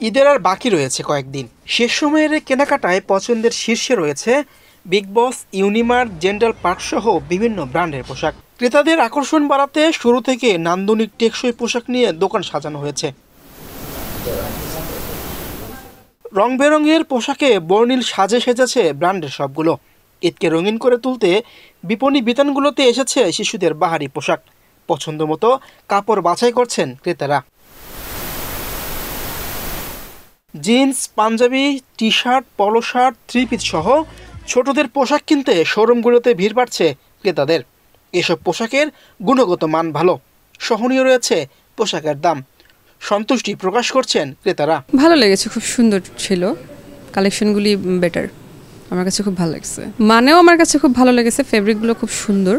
ঈদের আর বাকি রয়েছে কয়েকদিন। শেষ সময়ের কেনাকাটায় পছন্দের শীর্ষে রয়েছে বিগ বস, ইউনিমার্ট, জেন্টাল পার্ক সহ বিভিন্ন ব্র্যান্ডের পোশাক। ক্রেতাদের আকর্ষণ বাড়াতে শুরু থেকে নান্দনিক টেকসই পোশাক নিয়ে দোকান সাজানো হয়েছে। রং বেরঙের পোশাকে বর্ণিল সাজে সেজেছে ব্র্যান্ডের সবগুলো। ঈদকে রঙিন করে তুলতে বিপণী বিতানগুলোতে এসেছে শিশুদের বাহারি পোশাক। পছন্দ মতো কাপড় বাছাই করছেন ক্রেতারা। Jeans, panjabi, T shirt, polo shirt, three piece সহ ছোটদের পোশাক কিনতে শোরুমগুলোতে ভিড় বাড়ছে ক্রেতাদের। এসব পোশাকের গুণগত মান ভালো, সহনীয় রয়েছে পোশাকের দাম। সন্তুষ্টি প্রকাশ করছেন ক্রেতারা। ভালো লেগেছে, খুব সুন্দর ছিল, কালেকশনগুলি বেটার, আমার কাছে খুব ভালো লাগছে। মানেও আমার কাছে খুব ভালো লেগেছে, ফেব্রিকগুলো খুব সুন্দর,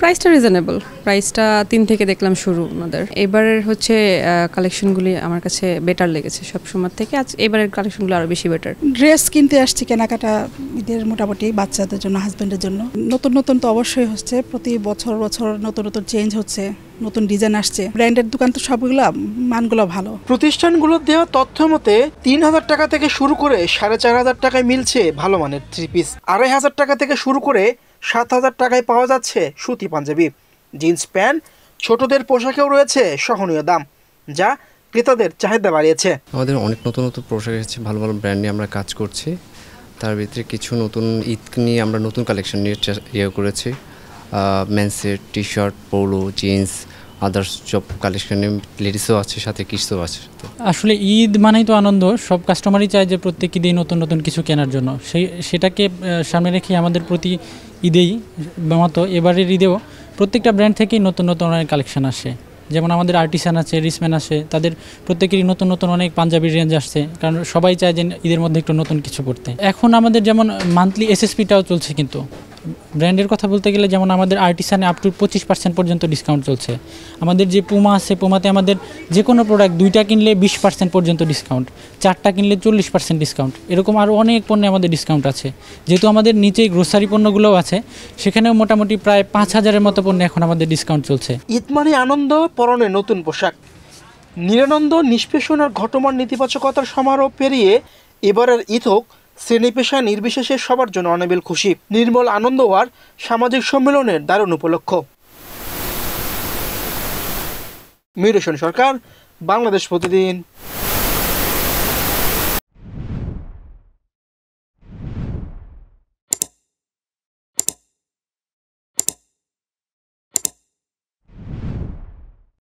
প্রাইসটা রিজনেবল। প্রাইসটা 3 থেকে দেখলাম শুরু আমাদের। এবারের হচ্ছে কালেকশনগুলি আমার কাছে বেটার লেগেছে সবসময় থেকে। আজ এবারের কালেকশনগুলো আরও বেশি বেটার। ড্রেস কিনতে আসছি, কেনাকাটা ঈদের মোটামুটি বাচ্চাদের জন্য, হাজব্যান্ডের জন্য। নতুন নতুন তো অবশ্যই হচ্ছে, প্রতি বছর নতুন নতুন চেঞ্জ হচ্ছে, নতুন ডিজাইন আসছে। ব্র্যান্ডের দোকান তো সবগুলো মানগুলো ভালো। প্রতিষ্ঠানগুলোর দেওয়া তথ্য মতে 3,000 টাকা থেকে শুরু করে 4,500 টাকায় মিলছে ভালো মানের থ্রি পিস। 2,500 টাকা থেকে শুরু করে 7,000 টাকায় পাওয়া যাচ্ছে সুতি পাঞ্জাবি, জিন্স প্যান্ট। ছোটদের পোশাকেও রয়েছে সহনীয় দাম, যা ক্রেতাদের চাহিদা বাড়িয়েছে। আমাদের অনেক নতুন নতুন পোশাক এসেছে, ভালো ভালো ব্র্যান্ড নিয়ে আমরা কাজ করছি। তার ভিতরে কিছু নতুন ঈদ নিয়ে আমরা নতুন কালেকশন নিয়ে করেছি। মেন্সের T shirt, polo, jeans, others সব কালেকশনে লেডিসও আছে, সাথে কিডসও আছে। আসলে ঈদ মানেই তো আনন্দ, সব কাস্টমারই চায় যে প্রত্যেক ঈদেই নতুন নতুন কিছু কেনার জন্য। সেটাকে সামনে রেখে আমাদের প্রতি ঈদেই মতো এবারের ঈদেও প্রত্যেকটা ব্র্যান্ড থেকেই নতুন নতুন অনেক কালেকশন আসে। যেমন আমাদের আর্টিসান আছে, রিসম্যান আছে, তাদের প্রত্যেকেরই নতুন নতুন অনেক পাঞ্জাবির রেঞ্জ আসছে, কারণ সবাই চায় যে ঈদের মধ্যে একটু নতুন কিছু পড়তে। এখন আমাদের যেমন মান্থলি এসএসপিটাও চলছে, কিন্তু ব্র্যান্ডের কথা বলতে গেলে যেমন আমাদের আর্টিসানে আপ টু 25% পর্যন্ত ডিসকাউন্ট চলছে। আমাদের যে পুমা আছে, পুমাতে আমাদের যে কোনো প্রোডাক্ট 2টা কিনলে 20% পর্যন্ত ডিসকাউন্ট, 4টা কিনলে 40% ডিসকাউন্ট, এরকম আরও অনেক পণ্যে আমাদের ডিসকাউন্ট আছে। যেহেতু আমাদের নিচেই গ্রোসারি পণ্যগুলোও আছে, সেখানেও মোটামুটি প্রায় 5,000-এর মতো পণ্যে এখন আমাদের ডিসকাউন্ট চলছে। ঈদ মানে আনন্দ, পরনে নতুন পোশাক, নিরানন্দ, নিষ্পেষণ আর ঘটমান নেতিবাচকতার সমারোহ পেরিয়ে এবারের ঈদ হোক শ্রেণী পেশা নির্বিশেষে সবার জন্য অনাবিল খুশি, নির্মল আনন্দ আর সামাজিক সম্মেলনের দারুণ উপলক্ষ। মিরসন সরকার, বাংলাদেশ প্রতিদিন।